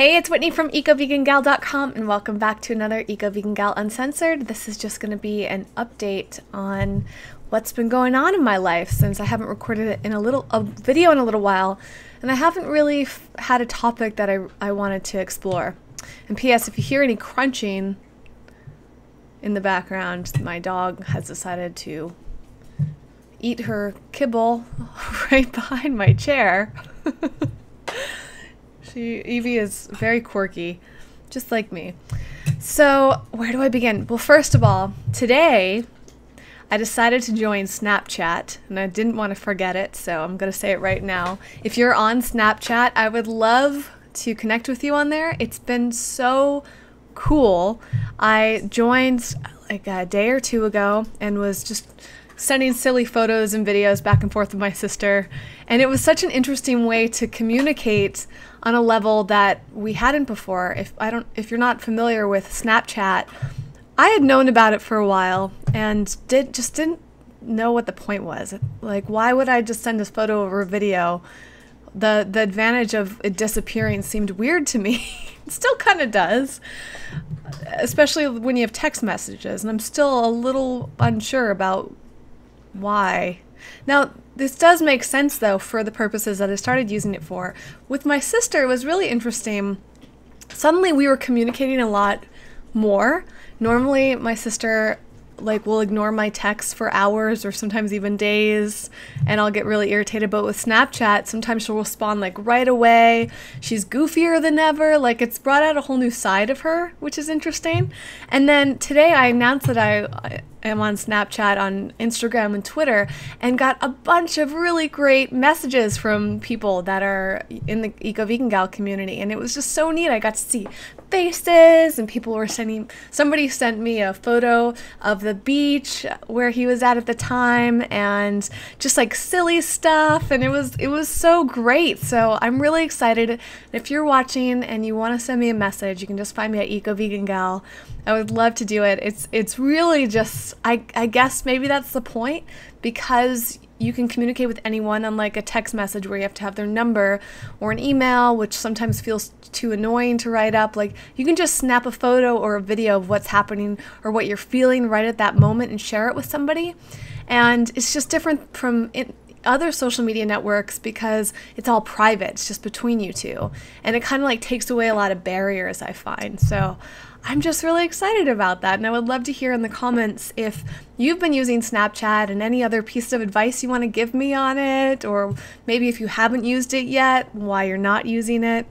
Hey, it's Whitney from EcoVeganGal.com and welcome back to another Eco Vegan Gal Uncensored. This is just going to be an update on what's been going on in my life since I haven't recorded it in a video in a little while, and I haven't really had a topic that I wanted to explore. And P.S. if you hear any crunching in the background, my dog has decided to eat her kibble right behind my chair. Evie is very quirky, just like me. So, where do I begin? Well, first of all, today I decided to join Snapchat, and I didn't want to forget it, so I'm going to say it right now. If you're on Snapchat, I would love to connect with you on there. It's been so cool. I joined like a day or two ago and was just sending silly photos and videos back and forth with my sister, and it was such an interesting way to communicate on a level that we hadn't before. If you're not familiar with Snapchat, I had known about it for a while and didn't know what the point was. Like, why would I just send this photo or a video? The advantage of it disappearing seemed weird to me. It still kind of does, especially when you have text messages, and I'm still a little unsure about why. Now, this does make sense though for the purposes that I started using it for. With my sister, it was really interesting. Suddenly we were communicating a lot more. Normally my sister will ignore my texts for hours or sometimes even days, and I'll get really irritated. But with Snapchat, sometimes she'll respond right away. She's goofier than ever. It's brought out a whole new side of her, which is interesting. And then today I announced that I am on Snapchat, on Instagram and Twitter, and got a bunch of really great messages from people that are in the Eco Vegan Gal community, and it was just so neat. I got to see faces, and people were somebody sent me a photo of the beach where he was at the time, and just silly stuff, and it was so great. So I'm really excited. If you're watching and you want to send me a message, you can just find me at Eco Vegan Gal. I would love to do it. It's really just, I guess maybe that's the point, because you can communicate with anyone, unlike a text message where you have to have their number, or an email, which sometimes feels too annoying to write up. You can just snap a photo or a video of what's happening or what you're feeling right at that moment and share it with somebody. And it's just different from other social media networks because it's all private. It's just between you two. And it kind of takes away a lot of barriers, I find. So I'm just really excited about that, and I would love to hear in the comments if you've been using Snapchat and any other piece of advice you want to give me on it, or maybe if you haven't used it yet, why you're not using it.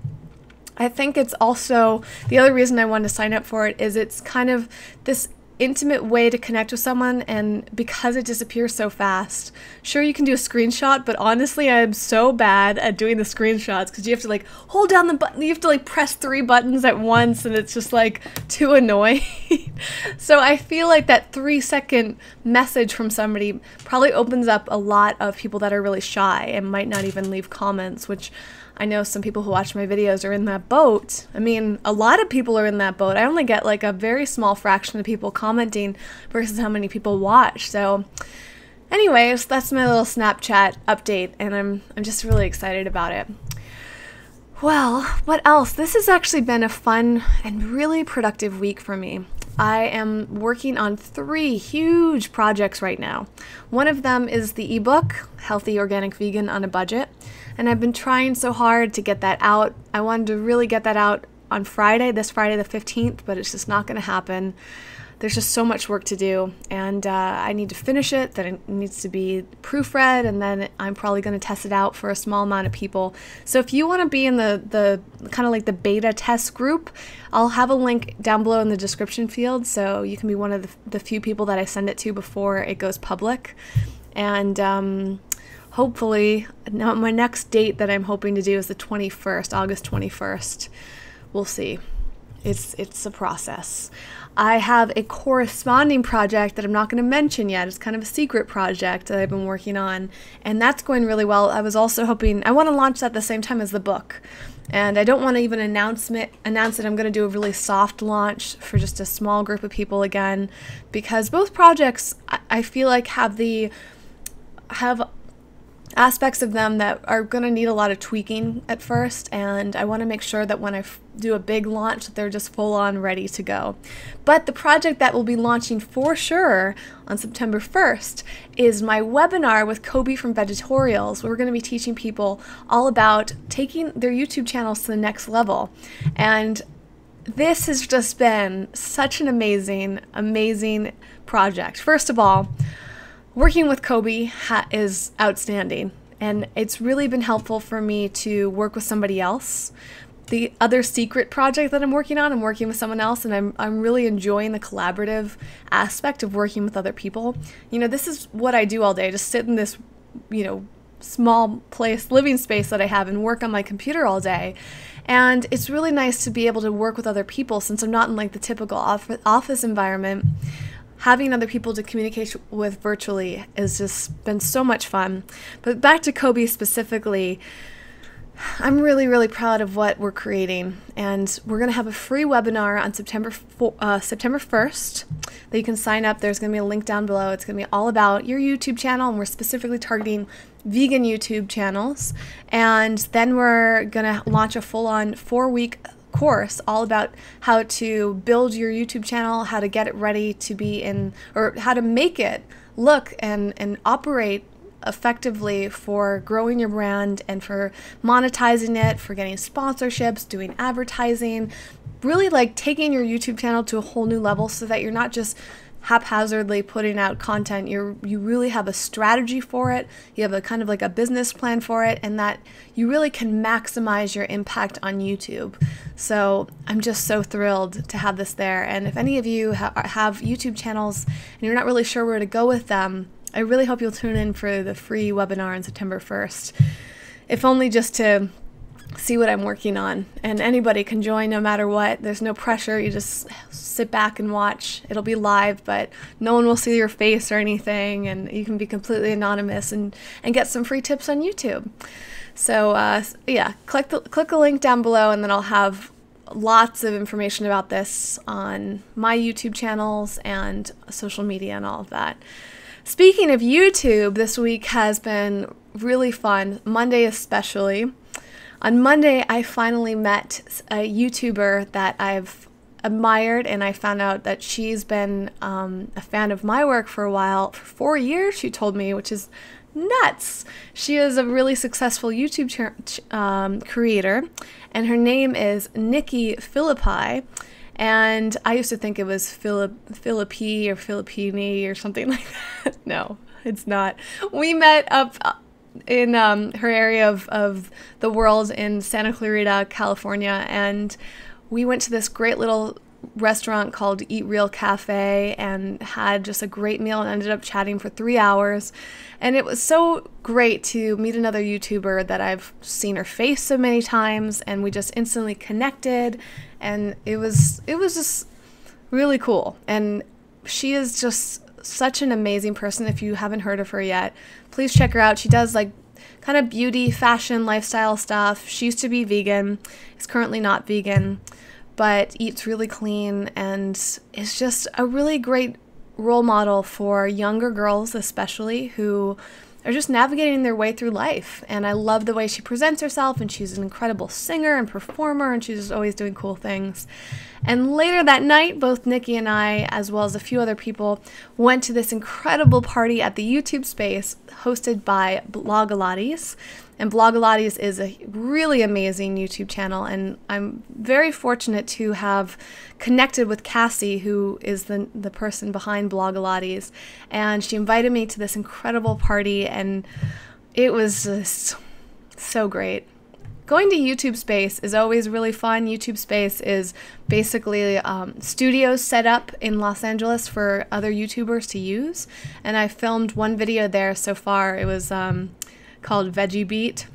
I think it's also, the other reason I wanted to sign up for it is it's kind of this intimate way to connect with someone, and because it disappears so fast. Sure, you can do a screenshot, but honestly I'm so bad at doing the screenshots because you have to hold down the button, you have to press 3 buttons at once, and it's just too annoying. So I feel that 3-second message from somebody probably opens up a lot of people that are really shy and might not even leave comments, which I know some people who watch my videos are in that boat. I mean, a lot of people are in that boat. I only get a very small fraction of people commenting versus how many people watch. So anyways, that's my little Snapchat update, and I'm just really excited about it. Well, what else? This has actually been a fun and really productive week for me. I am working on 3 huge projects right now. One of them is the ebook, Healthy Organic Vegan on a Budget, and I've been trying so hard to get that out. I wanted to really get that out on this Friday the 15th, but it's just not going to happen. There's just so much work to do, and I need to finish it. That it needs to be proofread, and then I'm probably going to test it out for a small amount of people. So if you want to be in the kind of the beta test group, I'll have a link down below in the description field, so you can be one of the few people that I send it to before it goes public. And hopefully, now my next date that I'm hoping to do is the 21st, August 21st. We'll see. It's a process. I have a corresponding project that I'm not going to mention yet. It's kind of a secret project that I've been working on, and that's going really well. I was also hoping, I want to launch that at the same time as the book, and I don't want to even announce it. I'm going to do a really soft launch for just a small group of people again, because both projects I feel have aspects of them that are going to need a lot of tweaking at first, and I want to make sure that when I do a big launch that they're just full on ready to go. But the project that will be launching for sure on September 1st is my webinar with Kobe from Vegetorials, where we're going to be teaching people all about taking their YouTube channels to the next level. And this has just been such an amazing, amazing project. First of all, working with Kobe is outstanding, and it's really been helpful for me to work with somebody else. The other secret project that I'm working on, I'm working with someone else, and I'm really enjoying the collaborative aspect of working with other people. You know, this is what I do all day, just sit in this, you know, small place, living space that I have and work on my computer all day. And it's really nice to be able to work with other people since I'm not in like the typical office environment. Having other people to communicate with virtually has just been so much fun. But back to Kobe specifically, I'm really, really proud of what we're creating. And we're going to have a free webinar on September 1st that you can sign up. There's going to be a link down below. It's going to be all about your YouTube channel, and we're specifically targeting vegan YouTube channels. And then we're going to launch a full-on 4-week course all about how to build your YouTube channel, how to get it ready to be in, or how to make it look and operate effectively for growing your brand and for monetizing it, for getting sponsorships, doing advertising, really like taking your YouTube channel to a whole new level so that you're not just haphazardly putting out content. You really have a strategy for it, you have a kind of like a business plan for it, and that you really can maximize your impact on YouTube. So I'm just so thrilled to have this there. And if any of you have YouTube channels and you're not really sure where to go with them, I really hope you'll tune in for the free webinar on September 1st, if only just to see what I'm working on. And anybody can join no matter what. There's no pressure. You just sit back and watch. It'll be live, but no one will see your face or anything, and you can be completely anonymous and get some free tips on YouTube. So yeah, click the link down below, and then I'll have lots of information about this on my YouTube channels and social media and all of that. Speaking of YouTube, this week has been really fun, Monday especially. On Monday, I finally met a YouTuber that I've admired, and I found out that she's been a fan of my work for a while, for 4 years, she told me, which is nuts. She is a really successful YouTube creator, and her name is Nikki Philippi. And I used to think it was Philippi or Filippini or something like that. No, it's not. We met up in her area of the world in Santa Clarita, California, and we went to this great little restaurant called Eat Real Cafe and had just a great meal and ended up chatting for 3 hours. And it was so great to meet another YouTuber that I've seen her face so many times, and we just instantly connected, and it was just really cool. And she is just such an amazing person. If you haven't heard of her yet, please check her out. She does like kind of beauty, fashion, lifestyle stuff. She used to be vegan, is currently not vegan, but eats really clean and is just a really great role model for younger girls, especially, who are just navigating their way through life. And I love the way she presents herself, and she's an incredible singer and performer, and she's just always doing cool things. And later that night, both Nikki and I, as well as a few other people, went to this incredible party at the YouTube space hosted by Blogilates. And Blogilates is a really amazing YouTube channel, and I'm very fortunate to have connected with Cassie, who is the person behind Blogilates, and she invited me to this incredible party, and it was just so great. Going to YouTube Space is always really fun. YouTube Space is basically studios set up in Los Angeles for other YouTubers to use, and I filmed one video there so far. It was called Veggie Beat,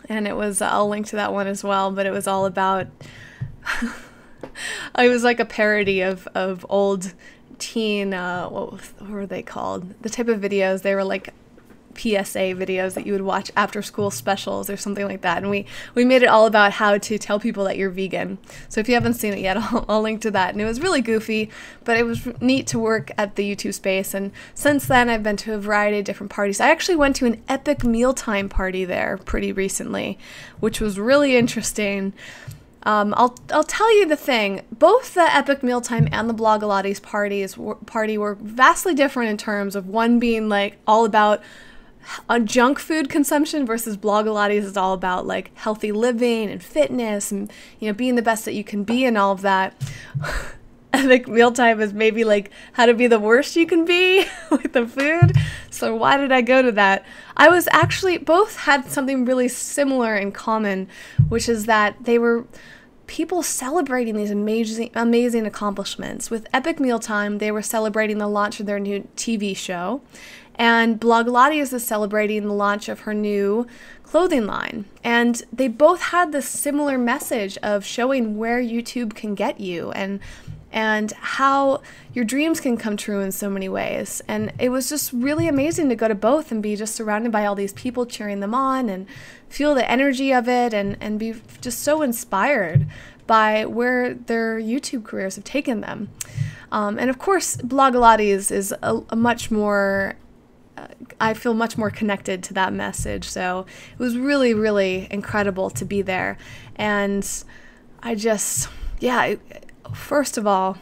and it was, I'll link to that one as well, but it was all about it was like a parody of old teen, what were they called? The type of videos, they were like PSA videos that you would watch after school specials or something like that. And we made it all about how to tell people that you're vegan. So if you haven't seen it yet, I'll link to that. And it was really goofy, but it was neat to work at the YouTube space. And since then, I've been to a variety of different parties. I actually went to an epic mealtime party there pretty recently, which was really interesting. I'll tell you the thing. Both the Epic Mealtime and the Blogilates party were vastly different in terms of one being like all about junk food consumption versus Blogilates is all about like healthy living and fitness and being the best that you can be and all of that. Epic Mealtime is maybe like how to be the worst you can be with the food. So why did I go to that? I was actually, both had something really similar in common, which is that they were people celebrating these amazing accomplishments. With Epic Mealtime, they were celebrating the launch of their new TV show, and Blogilates is celebrating the launch of her new clothing line. And they both had this similar message of showing where YouTube can get you and how your dreams can come true in so many ways. And it was just really amazing to go to both and be just surrounded by all these people cheering them on and feel the energy of it and be just so inspired by where their YouTube careers have taken them. And of course, Blogilates is a much more, I feel much more connected to that message. So it was really, really incredible to be there. And I just, first of all,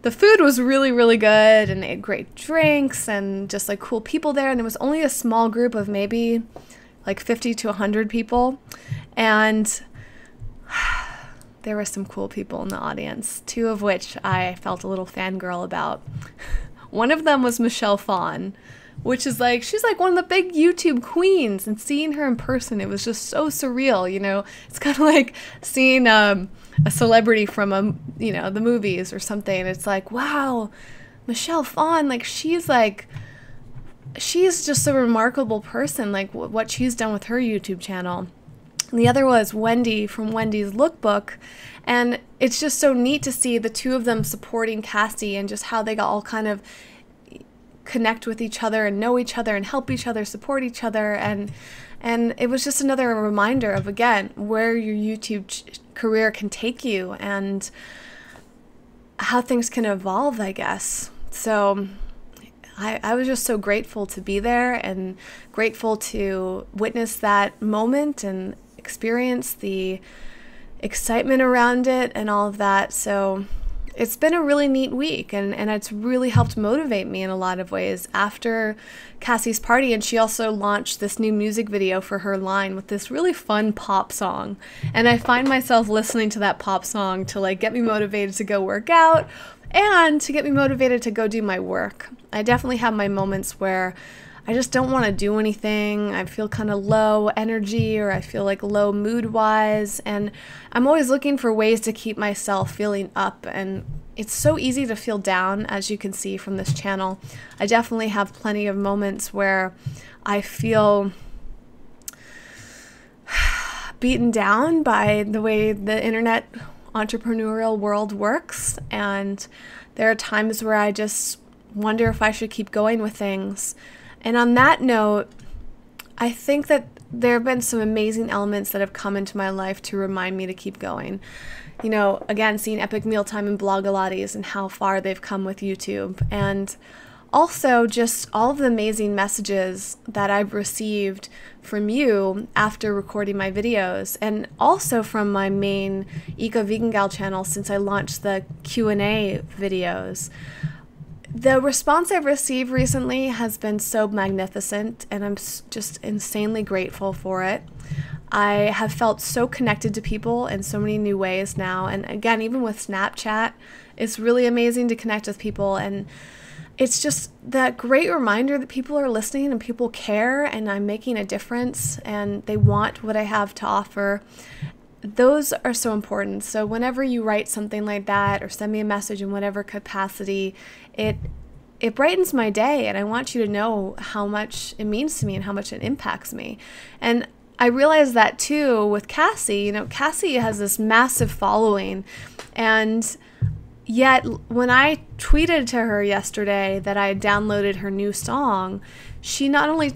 the food was really, really good, and they had great drinks and just like cool people there. And there was only a small group of maybe like 50 to 100 people. And there were some cool people in the audience, two of which I felt a little fangirl about. One of them was Michelle Phan, which is like, she's like one of the big YouTube queens, and seeing her in person, it was just so surreal, It's kind of like seeing a celebrity from the movies or something. It's like, wow, Michelle Phan, like she's just a remarkable person, like what she's done with her YouTube channel. And the other was Wendy from Wendy's Lookbook, and it's just so neat to see the two of them supporting Cassie and just how they all kind of connect with each other and know each other and help each other, support each other, and it was just another reminder of, again, where your YouTube career can take you and how things can evolve, I guess. So I was just so grateful to be there and grateful to witness that moment and experience the excitement around it and all of that. So it's been a really neat week, and it's really helped motivate me in a lot of ways after Cassie's party. And she also launched this new music video for her line with this really fun pop song. And I find myself listening to that pop song to like get me motivated to go work out and to get me motivated to go do my work. I definitely have my moments where I just don't want to do anything. I feel kind of low energy, or I feel like low mood-wise, and I'm always looking for ways to keep myself feeling up, and it's so easy to feel down, as you can see from this channel. I definitely have plenty of moments where I feel beaten down by the way the internet entrepreneurial world works, and there are times where I just wonder if I should keep going with things. And on that note, I think that there have been some amazing elements that have come into my life to remind me to keep going. Again, seeing Epic Mealtime and Blogilates and how far they've come with YouTube. And also just all of the amazing messages that I've received from you after recording my videos, and also from my main Eco Vegan Gal channel since I launched the Q&A videos. The response I've received recently has been so magnificent, and I'm just insanely grateful for it. I have felt so connected to people in so many new ways now, and again, even with Snapchat, it's really amazing to connect with people, and it's just that great reminder that people are listening and people care, and I'm making a difference, and they want what I have to offer. Those are so important. So whenever you write something like that or send me a message in whatever capacity, it brightens my day, and I want you to know how much it means to me and how much it impacts me. And I realized that too with Cassie. Cassie has this massive following, and Yet when I tweeted to her yesterday that I had downloaded her new song, she not only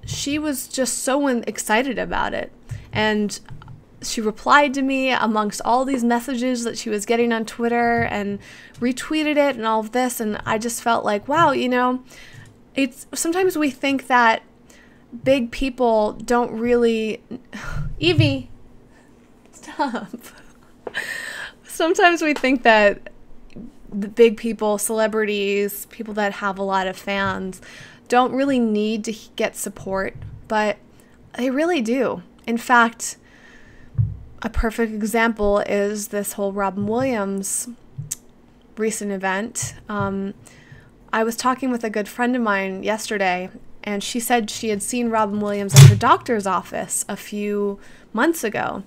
she was just so excited about it, and she replied to me amongst all these messages that she was getting on Twitter and retweeted it and all of this, and I just felt like, wow, it's sometimes we think that big people don't really Evie, stop. Sometimes we think that the big people, celebrities, people that have a lot of fans, don't really need to get support, but they really do. In fact, a perfect example is this whole Robin Williams recent event. I was talking with a good friend of mine yesterday, and she said she had seen Robin Williams at her doctor's office a few months ago,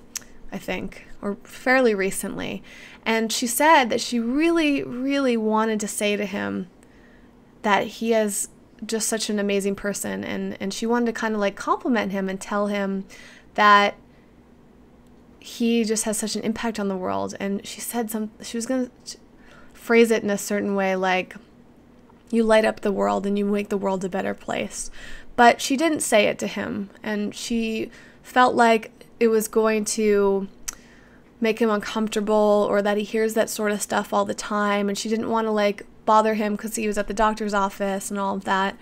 I think, or fairly recently. And she said that she really, really wanted to say to him that he is just such an amazing person. And she wanted to kind of like compliment him and tell him that he just has such an impact on the world. And she said she was going to phrase it in a certain way, like, you light up the world and you make the world a better place. But she didn't say it to him. And she felt like it was going to make him uncomfortable, or that he hears that sort of stuff all the time, and she didn't want to like bother him because he was at the doctor's office and all of that.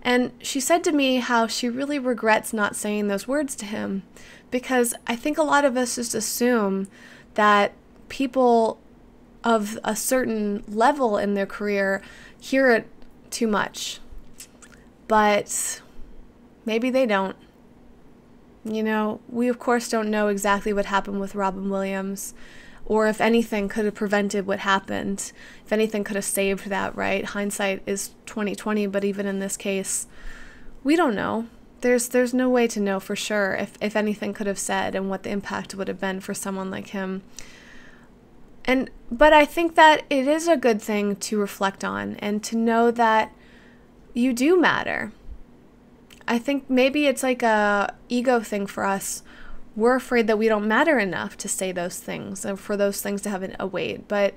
And she said to me how she really regrets not saying those words to him, because I think a lot of us just assume that people of a certain level in their career hear it too much, but maybe they don't. We of course don't know exactly what happened with Robin Williams, or if anything could have prevented what happened, if anything could have saved that, right? Hindsight is 20/20, but even in this case, we don't know. There's no way to know for sure if anything could have said and what the impact would have been for someone like him. But I think that it is a good thing to reflect on and to know that you do matter. I think maybe it's like a ego thing for us. We're afraid that we don't matter enough to say those things, and for those things to have a weight. But,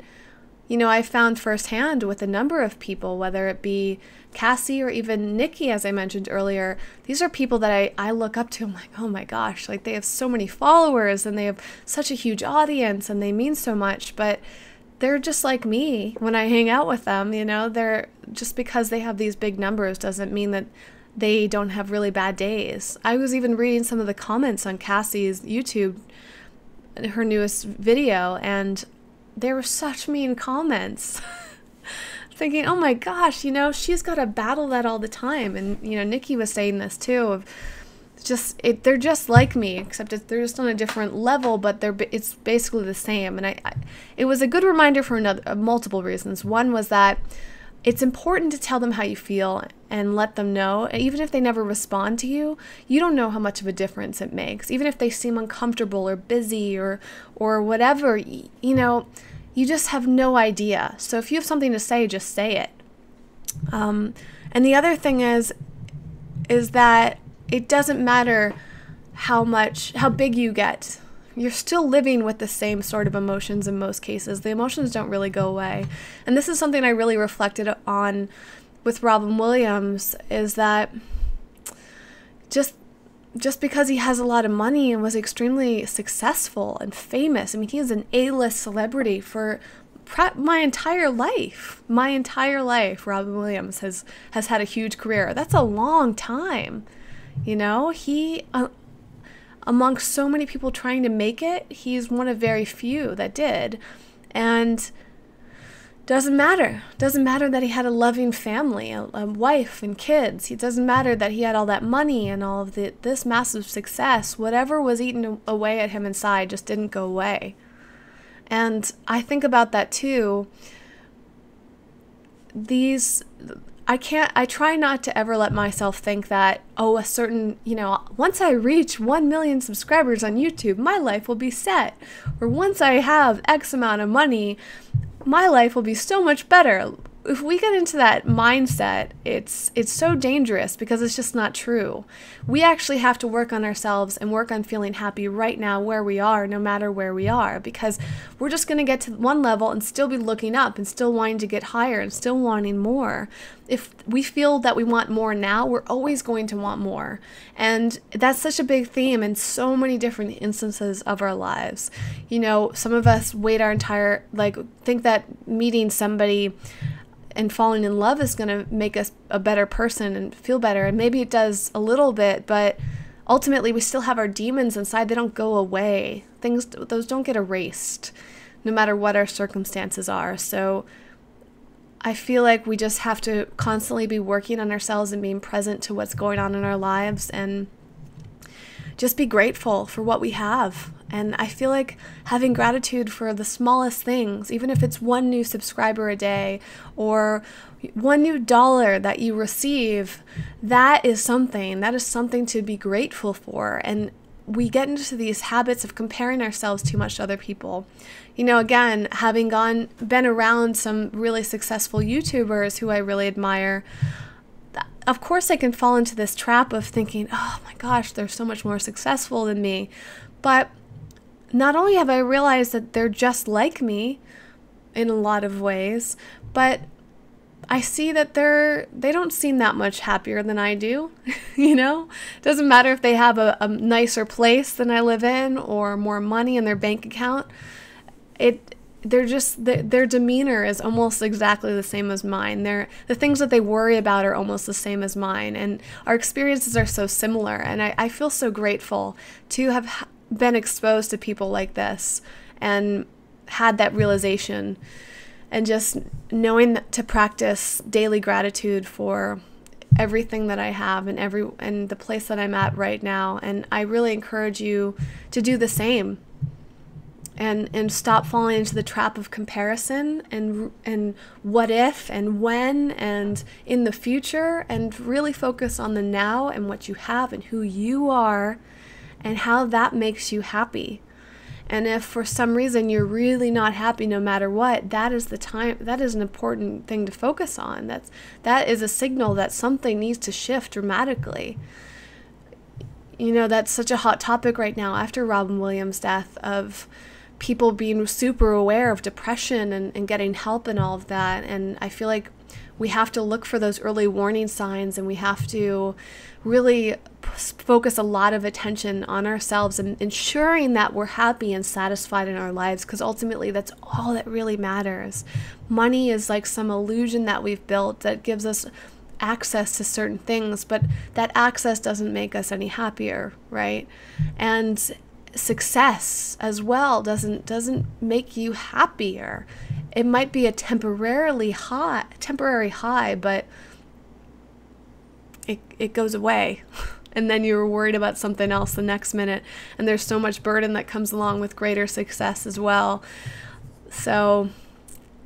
I found firsthand with a number of people, whether it be Cassie or even Nikki, as I mentioned earlier, these are people that I look up to. I'm like, oh my gosh, like they have so many followers and they have such a huge audience and they mean so much, but they're just like me when I hang out with them. They're just because they have these big numbers doesn't mean that they don't have really bad days. I was even reading some of the comments on Cassie's YouTube, her newest video, and there were such mean comments. Thinking, oh my gosh, she's got to battle that all the time. And, Nikki was saying this too, of they're just like me, except they're just on a different level, but it's basically the same. And it was a good reminder for multiple reasons. One was that it's important to tell them how you feel and let them know. Even if they never respond to you, you don't know how much of a difference it makes. Even if they seem uncomfortable or busy or whatever, you just have no idea. So if you have something to say, just say it. And the other thing is that it doesn't matter how big you get. You're still living with the same sort of emotions in most cases. The emotions don't really go away. And this is something I really reflected on with Robin Williams, is that just because he has a lot of money and was extremely successful and famous, I mean, he is an A-list celebrity for my entire life. My entire life, Robin Williams has had a huge career. That's a long time. He amongst so many people trying to make it, he's one of very few that did. And doesn't matter that he had a loving family, a wife and kids. It doesn't matter that he had all that money and all of this massive success. Whatever was eaten away at him inside just didn't go away. And I think about that too. I try not to ever let myself think that, a certain, once I reach 1 million subscribers on YouTube, my life will be set. Or once I have X amount of money, my life will be so much better. if we get into that mindset, it's so dangerous because it's just not true. We actually have to work on ourselves and work on feeling happy right now where we are, no matter where we are, because we're just going to get to one level and still be looking up and still wanting to get higher and still wanting more. If we feel that we want more now, we're always going to want more. And that's such a big theme in so many different instances of our lives. You know, some of us wait our entire, think that meeting somebody and falling in love is going to make us a better person and feel better. And maybe it does a little bit, but ultimately we still have our demons inside. They don't go away. Those don't get erased, no matter what our circumstances are. So I feel like we just have to constantly be working on ourselves and being present to what's going on in our lives and just be grateful for what we have. And I feel like having gratitude for the smallest things, even if it's one new subscriber a day or one new dollar that you receive, that is something to be grateful for. And we get into these habits of comparing ourselves too much to other people. You know, again, having been around some really successful YouTubers who I really admire, of course I can fall into this trap of thinking, oh my gosh, they're so much more successful than me. But not only have I realized that they're just like me in a lot of ways, but I see that they don't seem that much happier than I do. You know, doesn't matter if they have a nicer place than I live in or more money in their bank account. Their demeanor is almost exactly the same as mine. The things that they worry about are almost the same as mine, and our experiences are so similar. And I feel so grateful to have been exposed to people like this and had that realization, and just knowing to practice daily gratitude for everything that I have and the place that I'm at right now. And I really encourage you to do the same. And stop falling into the trap of comparison and what if and when and in the future, and really focus on the now and what you have and who you are and how that makes you happy. And if for some reason you're really not happy no matter what, that is an important thing to focus on. That is a signal that something needs to shift dramatically. You know, that's such a hot topic right now after Robin Williams' death, of people being super aware of depression and getting help and all of that. And I feel like we have to look for those early warning signs, and we have to really focus a lot of attention on ourselves and ensuring that we're happy and satisfied in our lives, because ultimately that's all that really matters. Money is like some illusion that we've built that gives us access to certain things, but that access doesn't make us any happier, right? And success as well doesn't make you happier. It might be a temporary high, but it goes away. And then you're worried about something else the next minute. And there's so much burden that comes along with greater success as well. So,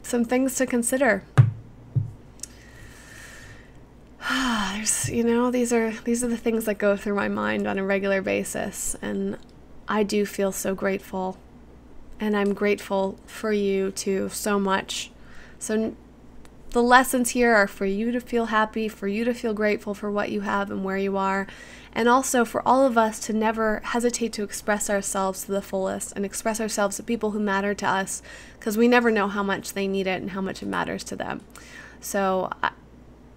some things to consider. These are the things that go through my mind on a regular basis. And I do feel so grateful. And I'm grateful for you too, so much. So the lessons here are for you to feel happy, for you to feel grateful for what you have and where you are, and also for all of us to never hesitate to express ourselves to the fullest and express ourselves to people who matter to us, because we never know how much they need it and how much it matters to them. So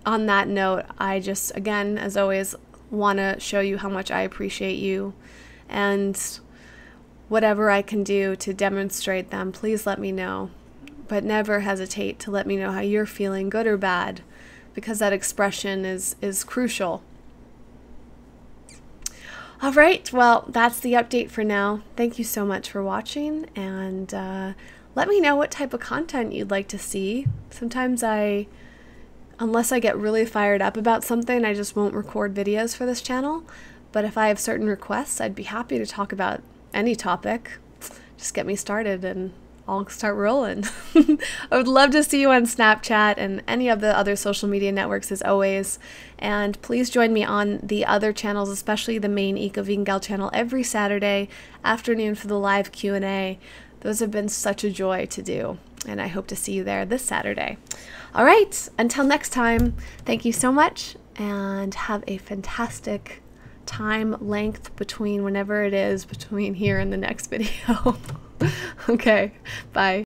on that note, I just, again, as always, want to show you how much I appreciate you, and whatever I can do to demonstrate them, please let me know. But never hesitate to let me know how you're feeling, good or bad, because that expression is crucial. All right, well, that's the update for now. Thank you so much for watching, and let me know what type of content you'd like to see. Sometimes unless I get really fired up about something, I just won't record videos for this channel. But if I have certain requests, I'd be happy to talk about any topic. Just get me started and I'll start rolling. I would love to see you on Snapchat and any of the other social media networks as always. And please join me on the other channels, especially the main Eco Vegan Gal channel, every Saturday afternoon for the live Q&A. Those have been such a joy to do. And I hope to see you there this Saturday. All right, until next time, thank you so much, and have a fantastic time length between whenever it is between here and the next video. Okay, bye.